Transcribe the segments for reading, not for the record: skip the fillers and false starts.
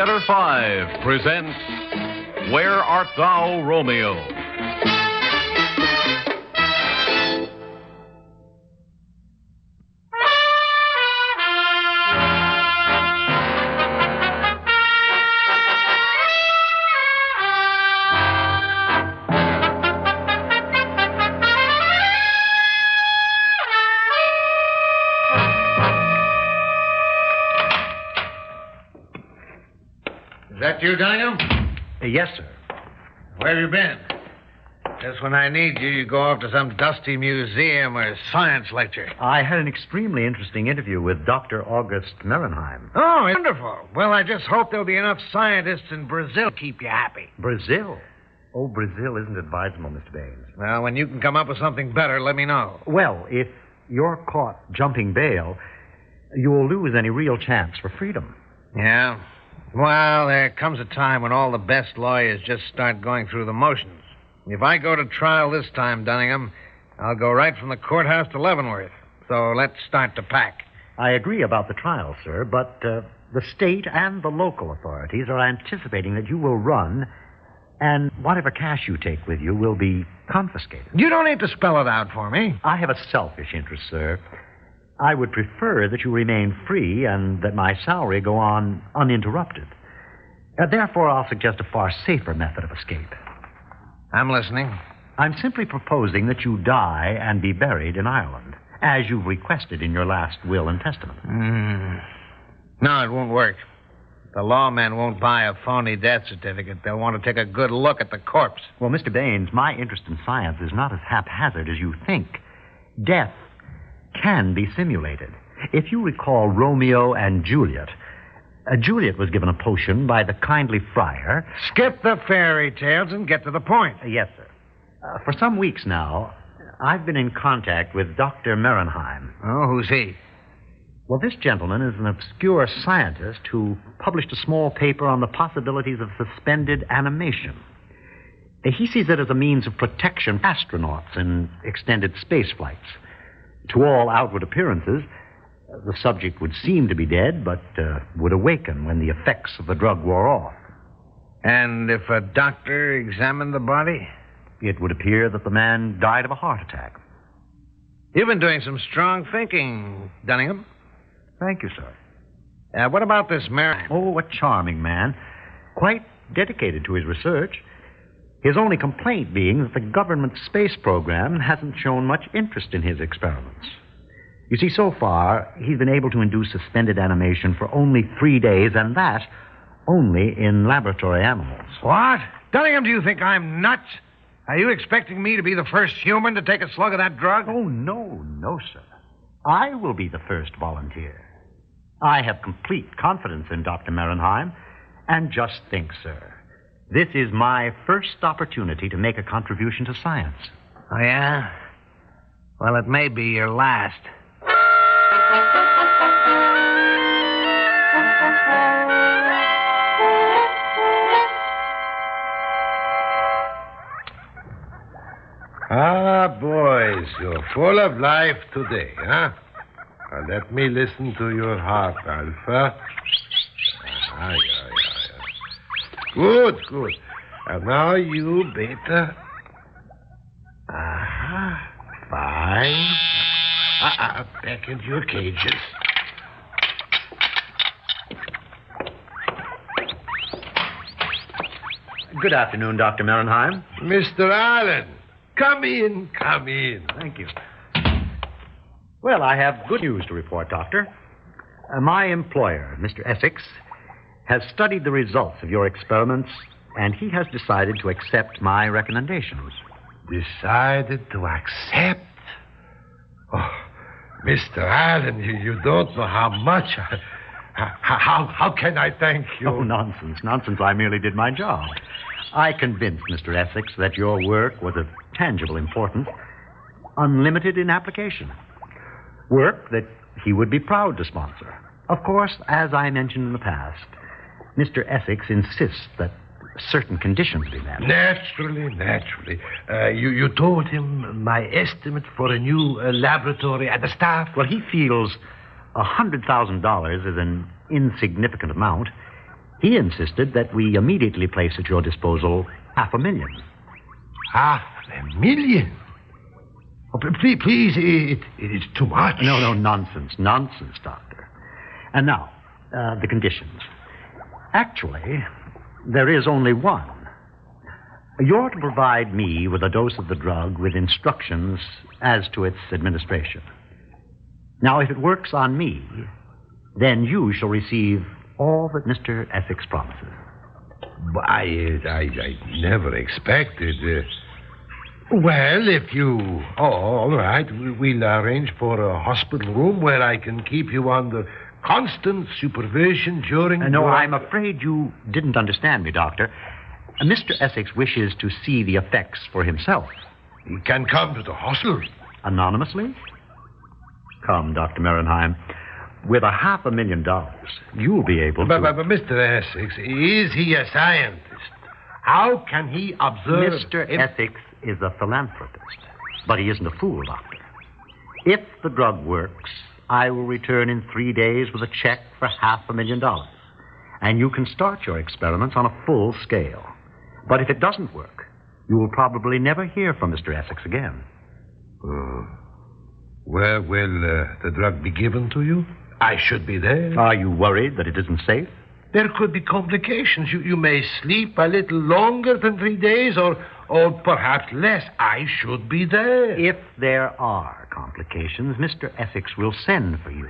Theater 5 presents Where Art Thou, Romeo? Is that you, Daniel? Yes, sir. Where have you been? Just when I need you, you go off to some dusty museum or science lecture. I had an extremely interesting interview with Dr. August Merenheim. Oh, wonderful. Well, I just hope there'll be enough scientists in Brazil to keep you happy. Brazil? Oh, Brazil isn't advisable, Mr. Baines. Well, when you can come up with something better, let me know. Well, if you're caught jumping bail, you'll lose any real chance for freedom. Yeah? Well, there comes a time when all the best lawyers just start going through the motions. If I go to trial this time, Dunningham, I'll go right from the courthouse to Leavenworth. So let's start to pack. I agree about the trial, sir, but the state and the local authorities are anticipating that you will run, and whatever cash you take with you will be confiscated. You don't need to spell it out for me. I have a selfish interest, sir. I would prefer that you remain free and that my salary go on uninterrupted. Therefore, I'll suggest a far safer method of escape. I'm listening. I'm simply proposing that you die and be buried in Ireland, as you've requested in your last will and testament. No, it won't work. The lawmen won't buy a phony death certificate. They'll want to take a good look at the corpse. Well, Mr. Baines, my interest in science is not as haphazard as you think. Death can be simulated. If you recall Romeo and Juliet, Juliet was given a potion by the kindly friar. Skip the fairy tales and get to the point. Yes, sir. For some weeks now, I've been in contact with Dr. Merenheim. Oh, who's he? Well, this gentleman is an obscure scientist who published a small paper on the possibilities of suspended animation. He sees it as a means of protection for astronauts in extended space flights. To all outward appearances, the subject would seem to be dead, but would awaken when the effects of the drug wore off. And if a doctor examined the body? It would appear that the man died of a heart attack. You've been doing some strong thinking, Dunningham. Thank you, sir. What about this Merenheim? Oh, a charming man. Quite dedicated to his research. His only complaint being that the government space program hasn't shown much interest in his experiments. You see, so far, he's been able to induce suspended animation for only 3 days, and that only in laboratory animals. What? Dunningham, do you think I'm nuts? Are you expecting me to be the first human to take a slug of that drug? Oh, no, sir. I will be the first volunteer. I have complete confidence in Dr. Merenheim, and just think, sir, this is my first opportunity to make a contribution to science. Oh, yeah? Well, it may be your last. Ah, boys, you're full of life today, huh? Now, let me listen to your heart, Alpha. Yeah. Good. And now you, Beta. Fine. Back into your cages. Good afternoon, Dr. Merenheim. Mr. Allen, come in. Thank you. Well, I have good news to report, Doctor. My employer, Mr. Essex, has studied the results of your experiments, and he has decided to accept my recommendations. Decided to accept? Oh, Mr. Allen, you don't know how much How can I thank you? Oh, nonsense. I merely did my job. I convinced Mr. Essex that your work was of tangible importance, unlimited in application. Work that he would be proud to sponsor. Of course, as I mentioned in the past, Mr. Essex insists that certain conditions be met. Naturally. You told him my estimate for a new laboratory and the staff? Well, he feels $100,000 is an insignificant amount. He insisted that we immediately place at your disposal $500,000. $500,000? Oh, please, it is too much. No, nonsense, Doctor. And now, the conditions. Actually, there is only one. You're to provide me with a dose of the drug with instructions as to its administration. Now, if it works on me, then you shall receive all that Mr. Essex promises. I never expected. Well, if you... Oh, all right. We'll arrange for a hospital room where I can keep you under constant supervision during... No, I'm afraid you didn't understand me, Doctor. Mr. Essex wishes to see the effects for himself. He can come to the hospital. Anonymously? Come, Dr. Merenheim. With $500,000, you'll be able to... But Mr. Essex, is he a scientist? How can he observe... Mr. Essex is a philanthropist, but he isn't a fool, Doctor. If the drug works, I will return in 3 days with a check for $500,000, and you can start your experiments on a full scale. But if it doesn't work, you will probably never hear from Mr. Essex again. Where will the drug be given to you? I should be there. Are you worried that it isn't safe? There could be complications. You may sleep a little longer than 3 days, or perhaps less. I should be there. If there are complications, Mr. Essex will send for you.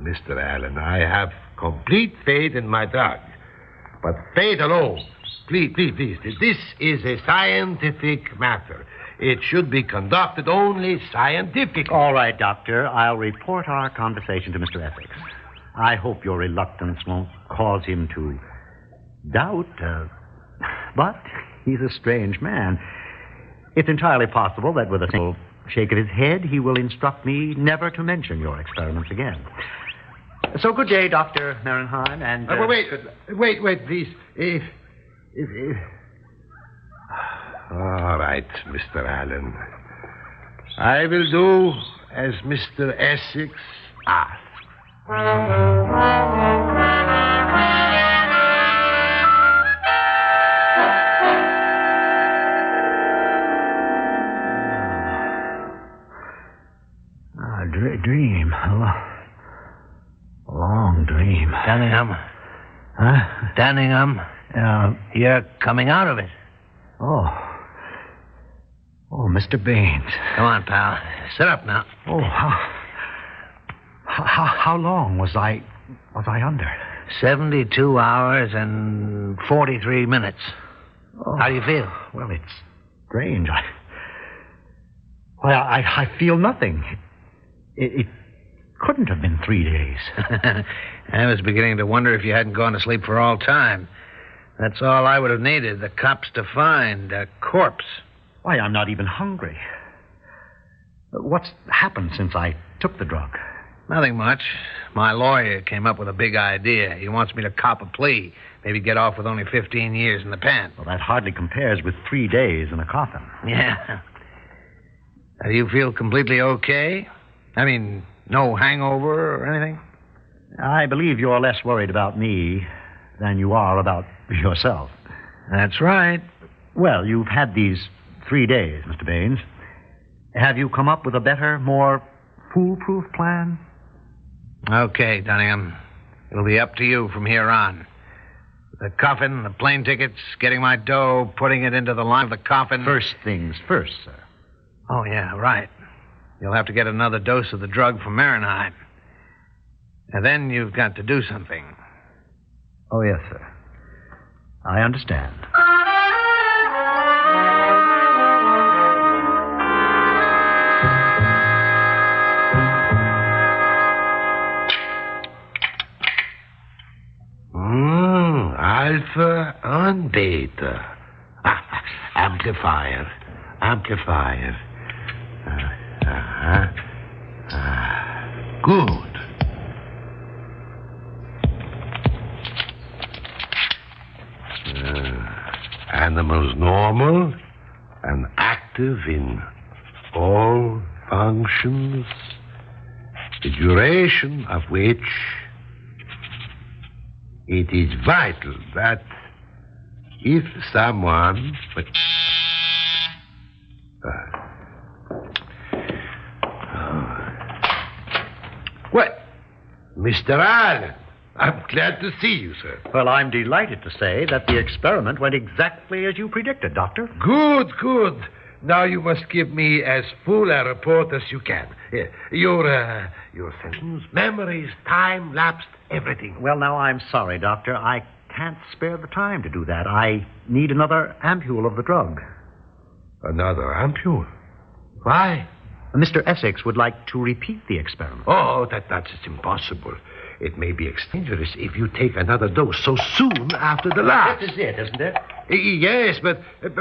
Mr. Allen, I have complete faith in my drug. But faith alone. Please. This is a scientific matter. It should be conducted only scientifically. All right, Doctor. I'll report our conversation to Mr. Essex. I hope your reluctance won't cause him to doubt. But he's a strange man. It's entirely possible that with a single shake of his head, he will instruct me never to mention your experiments again. So good day, Dr. Merenheim, and... Wait, please. All right, Mr. Allen. I will do as Mr. Essex asked. Dream. A long dream. Dunningham. Huh? Dunningham. You're coming out of it. Oh, Mr. Baines. Come on, pal. Sit up now. Oh, how long was I under? 72 hours and 43 minutes. Oh. How do you feel? Well, it's strange. I feel nothing. It couldn't have been 3 days. I was beginning to wonder if you hadn't gone to sleep for all time. That's all I would have needed, the cops to find a corpse. Why, I'm not even hungry. What's happened since I took the drug? Nothing much. My lawyer came up with a big idea. He wants me to cop a plea, maybe get off with only 15 years in the pen. Well, that hardly compares with 3 days in a coffin. Yeah. Do you feel completely okay? I mean, no hangover or anything? I believe you're less worried about me than you are about yourself. That's right. Well, you've had these 3 days, Mr. Baines. Have you come up with a better, more foolproof plan? Okay, Dunningham. It'll be up to you from here on. The coffin, the plane tickets, getting my dough, putting it into the line of the coffin. First things first, sir. Oh, yeah, right. You'll have to get another dose of the drug from Merenheim. And then you've got to do something. Oh, yes, sir. I understand. Alpha and beta. Amplifier. Good. Animals normal and active in all functions, the duration of which It is vital that if someone... What? Mr. Allen, I'm glad to see you, sir. Well, I'm delighted to say that the experiment went exactly as you predicted, Doctor. Good, good. Now you must give me as full a report as you can. Your sensations, memories, time lapsed, everything. Well, now, I'm sorry, Doctor. I can't spare the time to do that. I need another ampule of the drug. Another ampule? Why? Mr. Essex would like to repeat the experiment. Oh, that's impossible. It may be dangerous if you take another dose so soon after the last. This is it, isn't it? Yes, but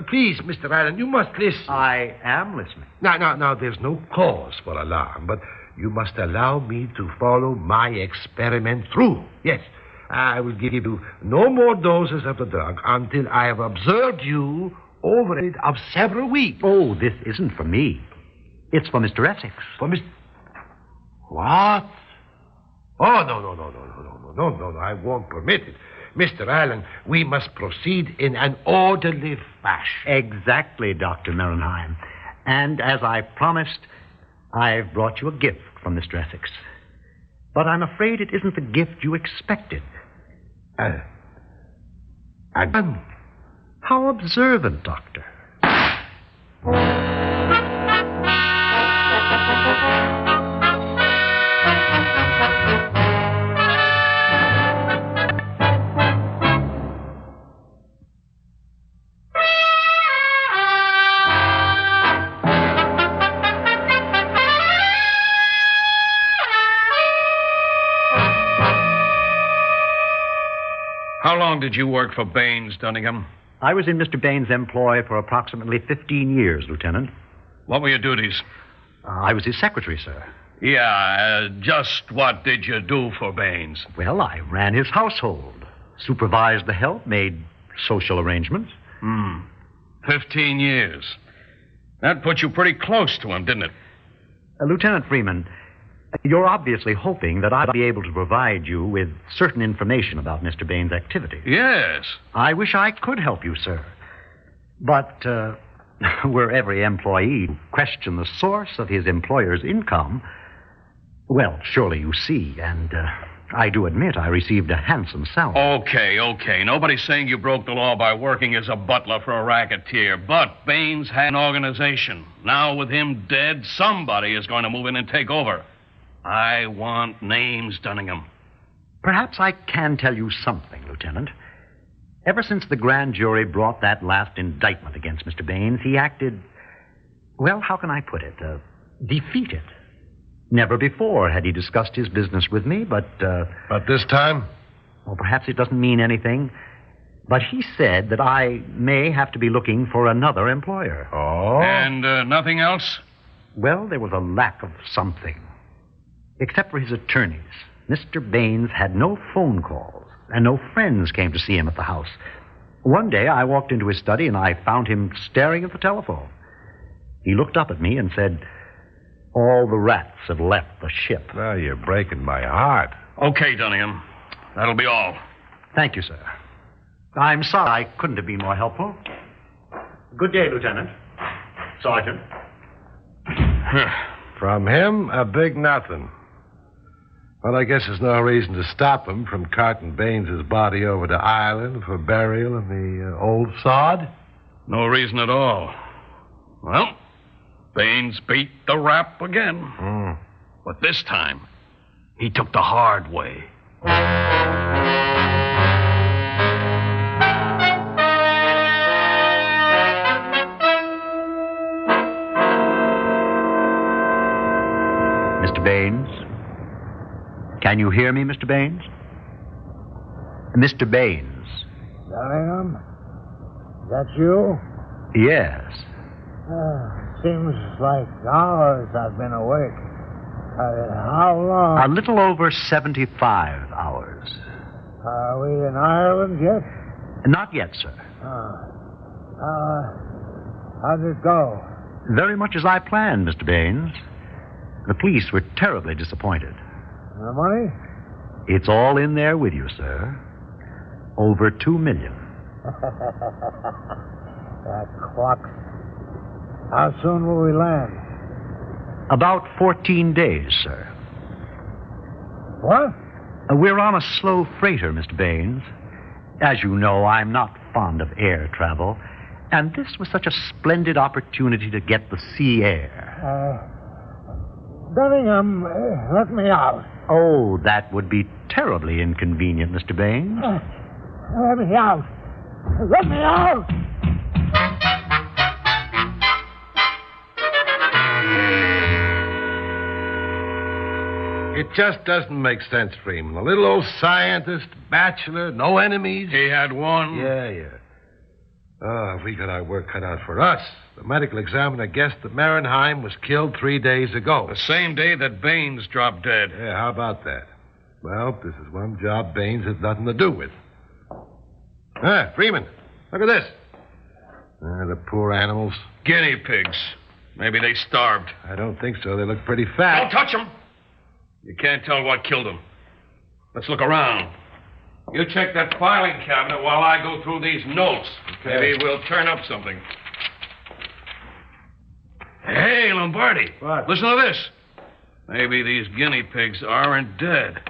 please, Mr. Allen, you must listen. I am listening. Now, there's no cause for alarm, but you must allow me to follow my experiment through. Yes, I will give you no more doses of the drug until I have observed you over it of several weeks. Oh, this isn't for me. It's for Mr. Essex. For Mr... What? Oh, no, I won't permit it. Mr. Allen, we must proceed in an orderly fashion. Exactly, Dr. Merenheim. And as I promised, I've brought you a gift from Mr. Essex. But I'm afraid it isn't the gift you expected. A gun? How observant, Doctor. How long did you work for Baines, Dunningham? I was in Mr. Baines' employ for approximately 15 years, Lieutenant. What were your duties? I was his secretary, sir. Yeah, just what did you do for Baines? Well, I ran his household, supervised the help, made social arrangements. 15 years. That put you pretty close to him, didn't it? Lieutenant Freeman, you're obviously hoping that I'll be able to provide you with certain information about Mr. Baines' activity. Yes. I wish I could help you, sir. But were every employee to question the source of his employer's income, well, surely you see, and I do admit I received a handsome salary. Okay. Nobody's saying you broke the law by working as a butler for a racketeer, but Baines had an organization. Now, with him dead, somebody is going to move in and take over. I want names, Dunningham. Perhaps I can tell you something, Lieutenant. Ever since the grand jury brought that last indictment against Mr. Baines, he acted, well, how can I put it, defeated. Never before had he discussed his business with me, but... But this time? Well, perhaps it doesn't mean anything, but he said that I may have to be looking for another employer. Oh? And nothing else? Well, there was a lack of something. Except for his attorneys, Mr. Baines had no phone calls, and no friends came to see him at the house. One day, I walked into his study, and I found him staring at the telephone. He looked up at me and said, "All the rats have left the ship." Now you're breaking my heart. Okay, Dunningham. That'll be all. Thank you, sir. I'm sorry I couldn't have been more helpful. Good day, Lieutenant. Sergeant. From him, a big nothing. Well, I guess there's no reason to stop him from carting Baines' body over to Ireland for burial in the old sod. No reason at all. Well, Baines beat the rap again. But this time, he took the hard way. Mr. Baines? Can you hear me, Mr. Baines? Mr. Baines. Dunningham? That you? Yes. Seems like hours I've been awake. How long? A little over 75 hours. Are we in Ireland yet? Not yet, sir. How'd it go? Very much as I planned, Mr. Baines. The police were terribly disappointed. The money? It's all in there with you, sir. Over 2 million. That clock. How soon will we land? About 14 days, sir. What? We're on a slow freighter, Mr. Baines. As you know, I'm not fond of air travel, and this was such a splendid opportunity to get the sea air. Dunningham, let me out. Oh, that would be terribly inconvenient, Mr. Baines. Let me out. Let me out! It just doesn't make sense, Freeman. A little old scientist, bachelor, no enemies. He had one. Yeah. Oh, we got our work cut out for us. The medical examiner guessed that Marenheim was killed 3 days ago. The same day that Baines dropped dead. Yeah, how about that? Well, this is one job Baines has nothing to do with. Freeman, look at this. The poor animals. Guinea pigs. Maybe they starved. I don't think so. They look pretty fat. Don't touch them. You can't tell what killed them. Let's look around. You check that filing cabinet while I go through these notes. Okay. Maybe we'll turn up something. Hey, Lombardi. What? Listen to this. Maybe these guinea pigs aren't dead.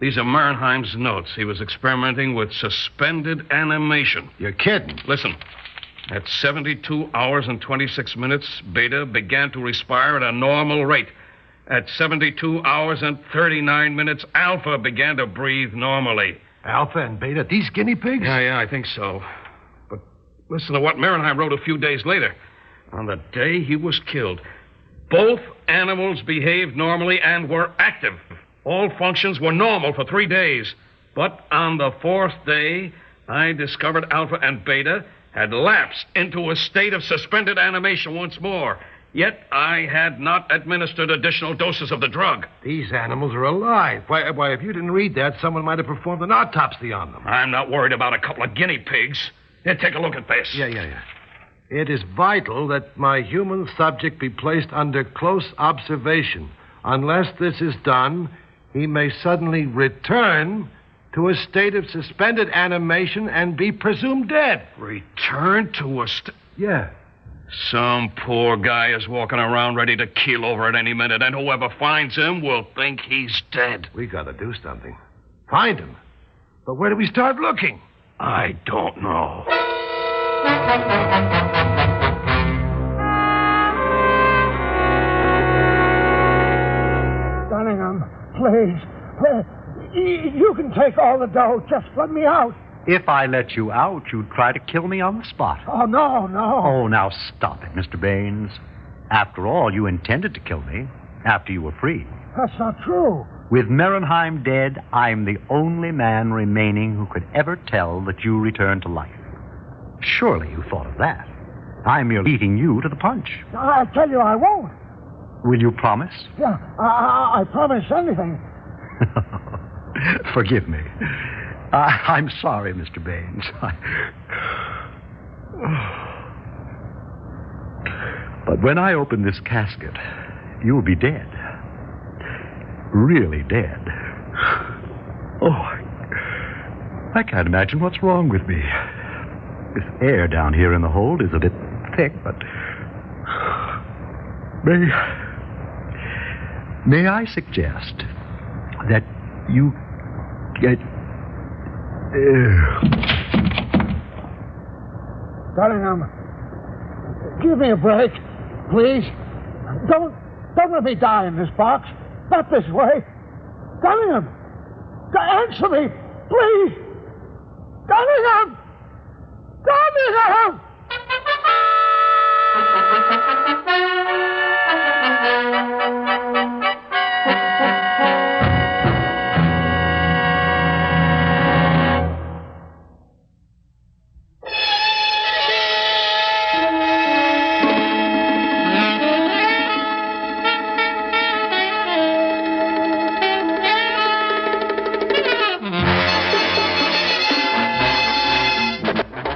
These are Marenheim's notes. He was experimenting with suspended animation. You're kidding. Listen. At 72 hours and 26 minutes, Beta began to respire at a normal rate. At 72 hours and 39 minutes, Alpha began to breathe normally. Alpha and Beta, these guinea pigs? Yeah, I think so. But listen to what Marenheim wrote a few days later. On the day he was killed, both animals behaved normally and were active. All functions were normal for 3 days. But on the 4th day, I discovered Alpha and Beta had lapsed into a state of suspended animation once more. Yet I had not administered additional doses of the drug. These animals are alive. Why, if you didn't read that, someone might have performed an autopsy on them. I'm not worried about a couple of guinea pigs. Here, take a look at this. Yeah. It is vital that my human subject be placed under close observation. Unless this is done, he may suddenly return to a state of suspended animation and be presumed dead. Return to a Yeah. Some poor guy is walking around ready to keel over at any minute, and whoever finds him will think he's dead. We got to do something. Find him. But where do we start looking? I don't know. Dunningham, please. You can take all the dough. Just let me out. If I let you out, you'd try to kill me on the spot. Oh, no. Oh, now stop it, Mr. Baines. After all, you intended to kill me after you were free. That's not true. With Marenheim dead, I'm the only man remaining who could ever tell that you returned to life. Surely you thought of that. I'm merely beating you to the punch. I tell you I won't. Will you promise? Yeah, I promise anything. Forgive me. I'm sorry, Mr. Baines. But when I open this casket, you'll be dead. Really dead. Oh, I can't imagine what's wrong with me. This air down here in the hold is a bit thick, but... May I suggest that you get... Dunningham, give me a break, please. Don't let me die in this box. Not this way. Dunningham, answer me, please. Dunningham! Dunningham!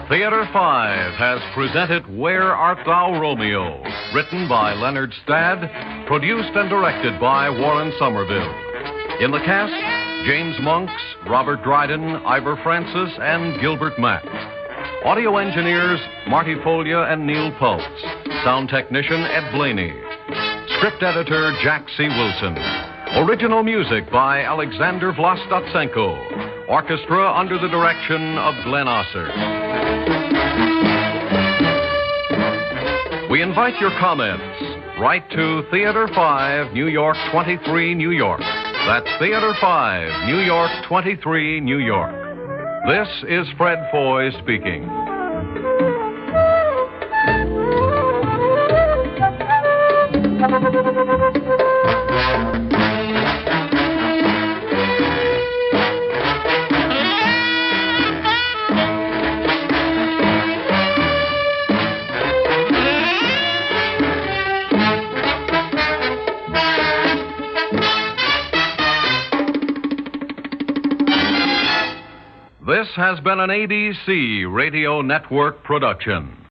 Theater 5 has presented Where Art Thou, Romeo? Written by Leonard Stadd, produced and directed by Warren Somerville. In the cast, James Monks, Robert Dryden, Ivor Francis, and Gilbert Mack. Audio engineers Marty Folia and Neil Pultz. Sound technician Ed Blaney. Script editor Jack C. Wilson. Original music by Alexander Vlastotsenko. Orchestra under the direction of Glenn Osser. We invite your comments. Write to Theater 5, New York 23, New York. That's Theater 5, New York 23, New York. This is Fred Foy speaking. This has been an ADC Radio Network production.